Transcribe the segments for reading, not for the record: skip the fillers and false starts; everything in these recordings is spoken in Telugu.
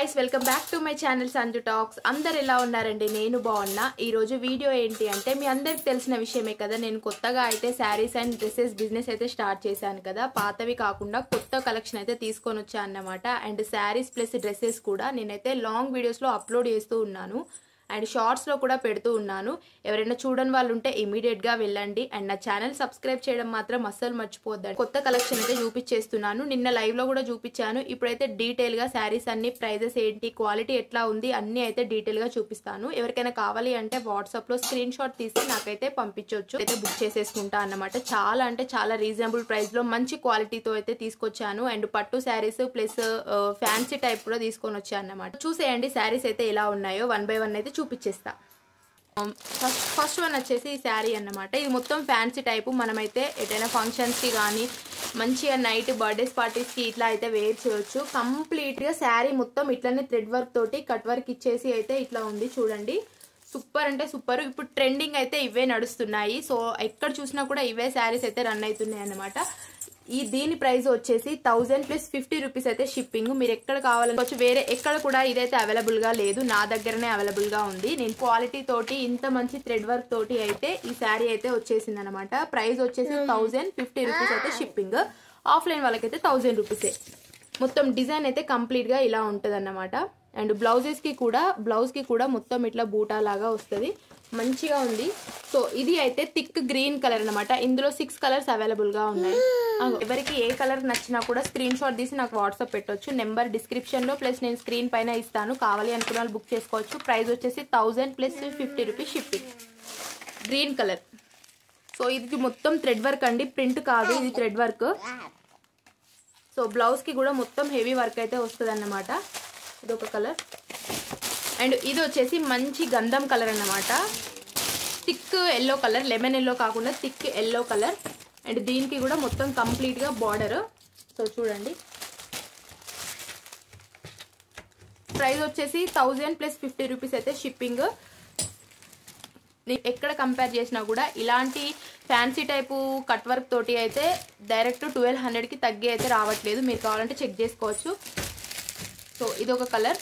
guys, welcome back to my channel Sanju Talks. అందరూ ఎలా ఉన్నారండి? నేను బాగున్నా. ఈ రోజు వీడియో ఏంటి అంటే మీ అందరికి తెలిసిన విషయమే కదా, నేను కొత్తగా అయితే సారీస్ అండ్ డ్రెస్సెస్ బిజినెస్ అయితే స్టార్ట్ చేశాను కదా. పాతవి కాకుండా కొత్త కలెక్షన్ అయితే తీసుకొని వచ్చాను అన్నమాట. అండ్ సారీస్ ప్లస్ డ్రెస్సెస్ కూడా నేనైతే లాంగ్ వీడియోస్ లో అప్లోడ్ చేస్తూ ఉన్నాను అండ్ షార్ట్స్ లో కూడా పెడుతూ ఉన్నాను. ఎవరైనా చూడని వాళ్ళు ఉంటే ఇమీడియట్ గా వెళ్ళండి అండ్ నా ఛానల్ సబ్స్క్రైబ్ చేయడం మాత్రం అస్సలు మర్చిపోద్దండి. కొత్త కలెక్షన్ అయితే చూపించేస్తున్నాను. నిన్న లైవ్ లో కూడా చూపించాను. ఇప్పుడైతే డీటెయిల్ గా శారీస్ అన్ని ప్రైజెస్ ఏంటి, క్వాలిటీ ఎట్లా ఉంది అన్ని అయితే డీటెయిల్ గా చూపిస్తాను. ఎవరికైనా కావాలి అంటే వాట్సాప్ లో స్క్రీన్ షాట్ తీసి నాకైతే పంపించవచ్చు. అయితే బుక్ చేసేసుకుంటా అన్నమాట. చాలా అంటే చాలా రీజనబుల్ ప్రైస్ లో మంచి క్వాలిటీతో అయితే తీసుకొచ్చాను. అండ్ పట్టు శారీస్ ప్లస్ ఫ్యాన్సీ టైప్ కూడా తీసుకొని వచ్చాను అన్నమాట. చూసేయండి శారీస్ అయితే ఎలా ఉన్నాయో వన్ బై వన్ అయితే చూపించేస్తా. ఫస్ట్ వన్ వచ్చేసి ఈ శారీ అన్నమాట. ఇది మొత్తం ఫ్యాన్సీ టైపు. మనమైతే ఎటైనా ఫంక్షన్స్ కి కానీ మంచిగా నైట్ బర్త్డేస్ పార్టీస్ కి ఇట్లా అయితే వేర్ చేయొచ్చు. కంప్లీట్ గా శారీ మొత్తం ఇట్లానే థ్రెడ్ వర్క్ తోటి కట్ వర్క్ ఇచ్చేసి అయితే ఇట్లా ఉంది చూడండి. సూపర్ అంటే సూపర్. ఇప్పుడు ట్రెండింగ్ అయితే ఇవే నడుస్తున్నాయి. సో ఎక్కడ చూసినా కూడా ఇవే శారీస్ అయితే రన్ అవుతున్నాయి అన్నమాట. దీని ప్రైస్ వచ్చేసి 1000 ప్లస్ 50 రూపీస్ అయితే షిప్పింగ్. మీరు ఎక్కడ కావాలనుకోవచ్చు, వేరే ఎక్కడ కూడా ఇదైతే అవైలబుల్ గా లేదు, నా దగ్గరనే అవైలబుల్ గా ఉంది. నేను క్వాలిటీ తోటి ఇంత మంచి థ్రెడ్ వర్క్ తోటి అయితే ఈ శారీ అయితే వచ్చేసింది అనమాట. ప్రైస్ వచ్చేసి 1050 రూపీస్ అయితే షిప్పింగ్. ఆఫ్లైన్ వాళ్ళకైతే 1000 రూపీసే. మొత్తం డిజైన్ అయితే కంప్లీట్ గా ఇలా ఉంటది అన్నమాట. అండ్ బ్లౌజ్ కి కూడా మొత్తం ఇట్లా బూటా లాగా వస్తుంది. మంచిగా ఉంది. సో ఇది అయితే థిక్ గ్రీన్ కలర్ అనమాట. ఇందులో 6 కలర్స్ అవైలబుల్ గా ఉన్నాయి. ఎవరికి ఏ కలర్ నచ్చినా కూడా స్క్రీన్ షాట్ తీసి నాకు వాట్సాప్ పెట్టొచ్చు. నెంబర్ డిస్క్రిప్షన్ లో ప్లస్ నేను స్క్రీన్ పైన ఇస్తాను. కావాలి అనుకున్న వాళ్ళు బుక్ చేసుకోవచ్చు. ప్రైస్ వచ్చేసి 1000 plus 50 rupees shipping. Green colour. So ఇది మొత్తం థ్రెడ్ వర్క్ అండి, ప్రింట్ కాదు, ఇది థ్రెడ్ వర్క్. సో బ్లౌజ్ కి కూడా మొత్తం హెవీ వర్క్ అయితే వస్తుంది అన్నమాట. ఇది ఒక కలర్. అండ్ ఇది వచ్చేసి మంచి గంధం కలర్ అన్నమాట. Thick yellow colour, lemon yellow కాకుండా థిక్ ఎల్లో కలర్. అండ్ దీనికి కూడా మొత్తం కంప్లీట్ గా బార్డర్. సో చూడండి. ప్రైస్ వచ్చేసి 1000 ప్లస్ 50 రూపీస్ అయితే షిప్పింగ్. ఎక్కడ కంపేర్ చేసినా కూడా ఇలాంటి ఫ్యాన్సీ టైపు కట్ వర్క్ తోటి అయితే డైరెక్ట్ 1200 కి తగ్గి అయితే రావట్లేదు. మీరు కావాలంటే చెక్ చేసుకోవచ్చు. సో ఇది ఒక కలర్.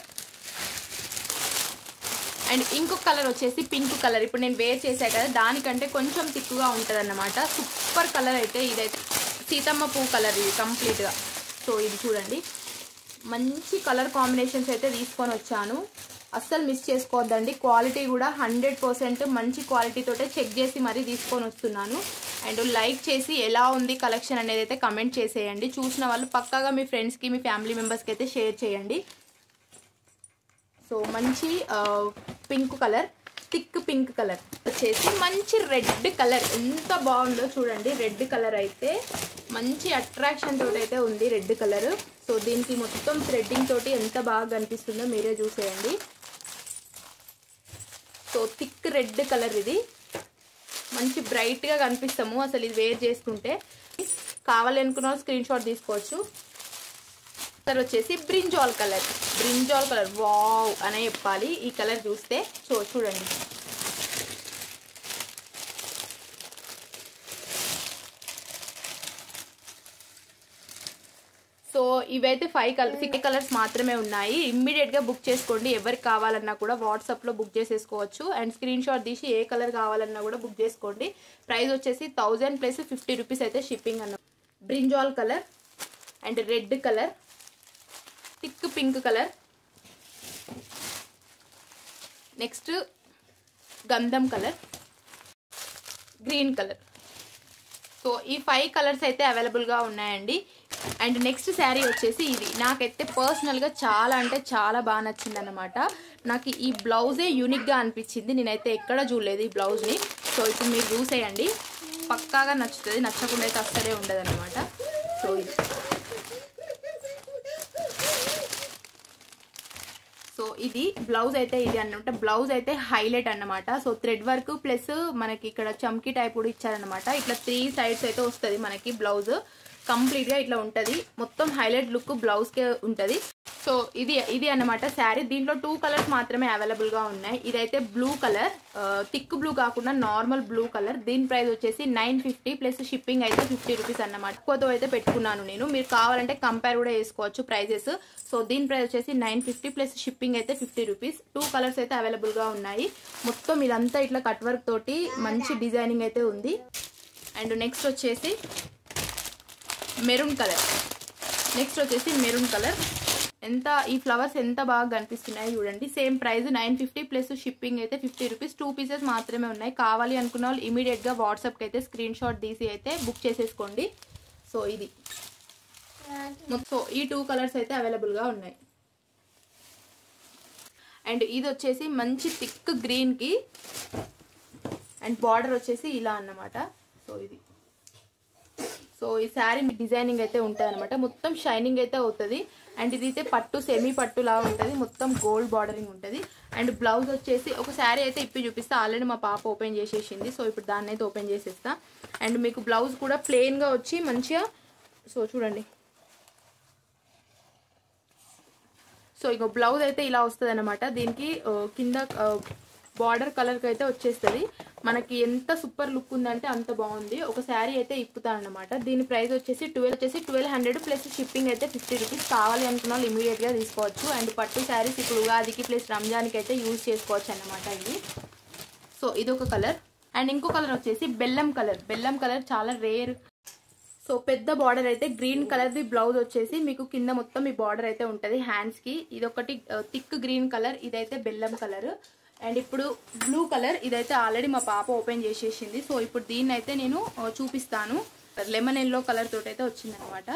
అండ్ ఇంకొక కలర్ వచ్చేసి పింక్ కలర్. ఇప్పుడు నేను వేర్ చేసా కదా, దానికంటే కొంచెం థిక్గా ఉంటుంది అన్నమాట. సూపర్ కలర్ అయితే ఇదైతే సీతమ్మ పువ్వు కలర్ ఇది కంప్లీట్ గా. సో ఇది చూడండి, మంచి కలర్ కాంబినేషన్స్ అయితే తీసుకొని వచ్చాను. అస్సలు మిస్ చేసుకోవద్దండి. క్వాలిటీ కూడా 100% మంచి క్వాలిటీ తోటే చెక్ చేసి మరీ తీసుకొని వస్తున్నాను. అండ్ లైక్ చేసి ఎలా ఉంది కలెక్షన్ అనేది అయితే కమెంట్ చేసేయండి. చూసిన వాళ్ళు పక్కాగా మీ ఫ్రెండ్స్కి మీ ఫ్యామిలీ మెంబర్స్కి అయితే షేర్ చేయండి. సో మంచి pink colour, thick pink colour వచ్చేసి మంచి రెడ్ కలర్. ఎంత బాగుందో చూడండి. రెడ్ కలర్ అయితే మంచి అట్రాక్షన్ తోటి అయితే ఉంది రెడ్ కలర్. సో దీనికి మొత్తం థ్రెడ్డింగ్ తోటి ఎంత బాగా కనిపిస్తుందో మీరే చూసేయండి. So thick red colour. ఇది మంచి బ్రైట్ గా కనిపిస్తాము అసలు ఇది వేర్ చేసుకుంటే. కావాలి అనుకున్న స్క్రీన్ షాట్ తీసుకోవచ్చు. కలర్ వచ్చేసి brinjal colour. Brinjal colour wow అనే చెప్పాలి ఈ కలర్ చూస్తే. సో చూడండి. సో ఇవైతే 6 కలర్స్ మాత్రమే ఉన్నాయి. ఇమ్మీడియట్ గా బుక్ చేసుకోండి. ఎవరికి కావాలన్నా కూడా వాట్సాప్ లో బుక్ చేసేసుకోవచ్చు. అండ్ స్క్రీన్ షాట్ తీసి ఏ కలర్ కావాలన్నా కూడా బుక్ చేసుకోండి. ప్రైస్ వచ్చేసి 1000 ప్లస్ 50 రూపీస్ అయితే షిప్పింగ్ అన్న. Brinjal colour and red colour, thick pink colour, next గంధం కలర్, గ్రీన్ కలర్. సో ఈ 5 కలర్స్ అయితే అవైలబుల్ గా ఉన్నాయండి. అండ్ నెక్స్ట్ శారీ వచ్చేసి ఇది. నాకైతే పర్సనల్ గా చాలా అంటే చాలా బాగా నచ్చింది అనమాట. నాకు ఈ బ్లౌజే యూనిక్ గా అనిపించింది. నేనైతే ఎక్కడ చూడలేదు ఈ బ్లౌజ్ ని. సో ఇప్పుడు మీరు చూసేయండి, పక్కాగా నచ్చుతుంది. నచ్చకుండా అయితే అస్సలే ఉండదు అనమాట. సో ఇది. సో ఇది బ్లౌజ్ అయితే ఇది అన్నమాట. బ్లౌజ్ అయితే హైలైట్ అన్నమాట. సో థ్రెడ్ వర్క్ ప్లస్ మనకి ఇక్కడ చమ్కీ టైప్ కూడా ఇచ్చారనమాట. ఇట్లా 3 సైడ్స్ అయితే వస్తుంది మనకి బ్లౌజ్. కంప్లీట్గా ఇట్లా ఉంటుంది. మొత్తం హైలైట్ లుక్ బ్లౌజ్కే ఉంటుంది. సో ఇది అన్నమాట శారీ. దీంట్లో 2 కలర్స్ మాత్రమే అవైలబుల్గా ఉన్నాయి. ఇదైతే బ్లూ కలర్, థిక్ బ్లూ కాకుండా నార్మల్ బ్లూ కలర్. దీని ప్రైస్ వచ్చేసి 950 ప్లస్ షిప్పింగ్ అయితే 50 రూపీస్ అన్నమాట. ఎక్కువతో అయితే పెట్టుకున్నాను నేను. మీరు కావాలంటే కంపేర్ కూడా చేసుకోవచ్చు ప్రైజెస్. సో దీని ప్రైస్ వచ్చేసి 950 ప్లస్ షిప్పింగ్ అయితే 50 రూపీస్. 2 కలర్స్ అయితే అవైలబుల్గా ఉన్నాయి. మొత్తం ఇదంతా ఇట్లా కట్ వర్క్ తోటి మంచి డిజైనింగ్ అయితే ఉంది. అండ్ నెక్స్ట్ వచ్చేసి మెరూన్ కలర్. ఈ ఫ్లవర్స్ ఎంత బాగా కనిపిస్తున్నాయి చూడండి. సేమ్ ప్రైస్ 950 ప్లస్ షిప్పింగ్ అయితే 50 రూపీస్. 2 పీసెస్ మాత్రమే ఉన్నాయి. కావాలి అనుకున్న వాళ్ళు ఇమీడియట్గా వాట్సాప్కి అయితే స్క్రీన్ షాట్ తీసి అయితే బుక్ చేసేసుకోండి. సో ఇది ఈ 2 కలర్స్ అయితే అవైలబుల్గా ఉన్నాయి. అండ్ ఇది వచ్చేసి మంచి థిక్ గ్రీన్కి అండ్ బార్డర్ వచ్చేసి ఇలా అన్నమాట. సో ఈ శారీ డిజైనింగ్ అయితే ఉంటుంది అనమాట. మొత్తం షైనింగ్ అయితే అవుతుంది. అండ్ ఇది అయితే పట్టు, సెమీ పట్టు లాగా ఉంటుంది. మొత్తం గోల్డ్ బార్డరింగ్ ఉంటుంది. అండ్ బ్లౌజ్ వచ్చేసి ఒక శారీ అయితే ఇప్పి చూపిస్తా. ఆల్రెడీ మా పాప ఓపెన్ చేసేసింది. సో ఇప్పుడు దాన్ని అయితే ఓపెన్ చేసేస్తా. అండ్ మీకు బ్లౌజ్ కూడా ప్లెయిన్గా వచ్చి మంచిగా, సో చూడండి. సో ఇక బ్లౌజ్ అయితే ఇలా వస్తుంది అనమాట. దీనికి కింద బార్డర్ కలర్కి అయితే వచ్చేస్తుంది. మనకి ఎంత సూపర్ లుక్ ఉందంటే అంత బాగుంది. ఒక శారీ అయితే ఇప్పుతాను అనమాట. దీని ప్రైస్ వచ్చేసి 1200 ప్లస్ షిప్పింగ్ అయితే 50 రూపీస్. కావాలి అనుకున్న వాళ్ళు ఇమీడియట్గా తీసుకోవచ్చు. అండ్ పట్టు శారీస్ ఇప్పుడు ఉగాదికి ప్లస్ రంజాన్కి అయితే యూజ్ చేసుకోవచ్చు అన్నమాట ఇది. సో ఇది ఒక కలర్. అండ్ ఇంకో కలర్ వచ్చేసి బెల్లం కలర్ చాలా రేర్. సో పెద్ద బార్డర్ అయితే గ్రీన్ కలర్ది బ్లౌజ్ వచ్చేసి మీకు కింద మొత్తం ఈ బార్డర్ అయితే ఉంటుంది హ్యాండ్స్కి. ఇదొకటి థిక్ గ్రీన్ కలర్, ఇదైతే బెల్లం కలర్. అండ్ ఇప్పుడు బ్లూ కలర్, ఇదైతే ఆల్రెడీ మా పాప ఓపెన్ చేసేసింది. సో ఇప్పుడు దీన్ని అయితే నేను చూపిస్తాను. లెమన్ ఎల్లో కలర్ తోటి అయితే వచ్చిందనమాట.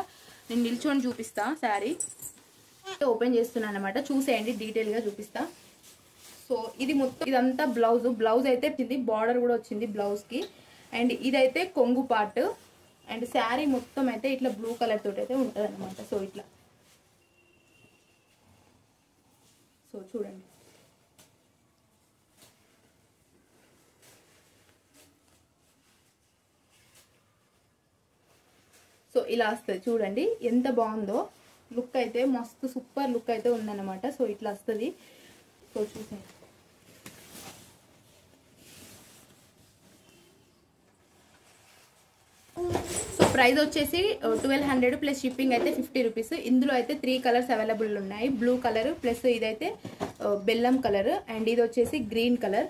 నేను నిల్చొని చూపిస్తా. శారీ ఓపెన్ చేస్తున్నాను అనమాట. చూసేయండి, డీటెయిల్గా చూపిస్తా. సో ఇది మొత్తం ఇదంతా బ్లౌజ్ అయితే వచ్చింది. బార్డర్ కూడా వచ్చింది బ్లౌజ్కి. అండ్ ఇదైతే కొంగు పార్ట్. అండ్ శారీ మొత్తం అయితే ఇట్లా బ్లూ కలర్ తోటి అయితే ఉంటుంది అనమాట. సో ఇట్లా, సో చూడండి. సో ఇలా వస్తుంది చూడండి, ఎంత బాగుందో లుక్ అయితే. మస్తు సూపర్ లుక్ అయితే ఉందన్నమాట. సో ఇట్లా వస్తుంది. సో చూసేయండి. సో ప్రైస్ వచ్చేసి 1200 ప్లస్ షిప్పింగ్ అయితే 50 రూపీస్. ఇందులో అయితే 3 కలర్స్ అవైలబుల్ ఉన్నాయి. బ్లూ కలర్ ప్లస్ ఇదైతే బెల్లం కలర్ అండ్ ఇది వచ్చేసి గ్రీన్ కలర్.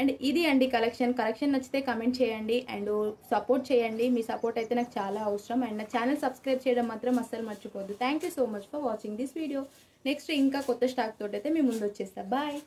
అండ్ ఇది అండి కలెక్షన్ నచ్చితే కమెంట్ చేయండి అండ్ సపోర్ట్ చేయండి. మీ సపోర్ట్ అయితే నాకు చాలా అవసరం. అండ్ నా ఛానల్ సబ్స్క్రైబ్ చేయడం మాత్రం అస్సలు మర్చిపోద్దు. Thank you so much for watching this video. Next ఇంకా కొత్త స్టాక్ తోటి అయితే మీ ముందు వచ్చేస్తా. బాయ్.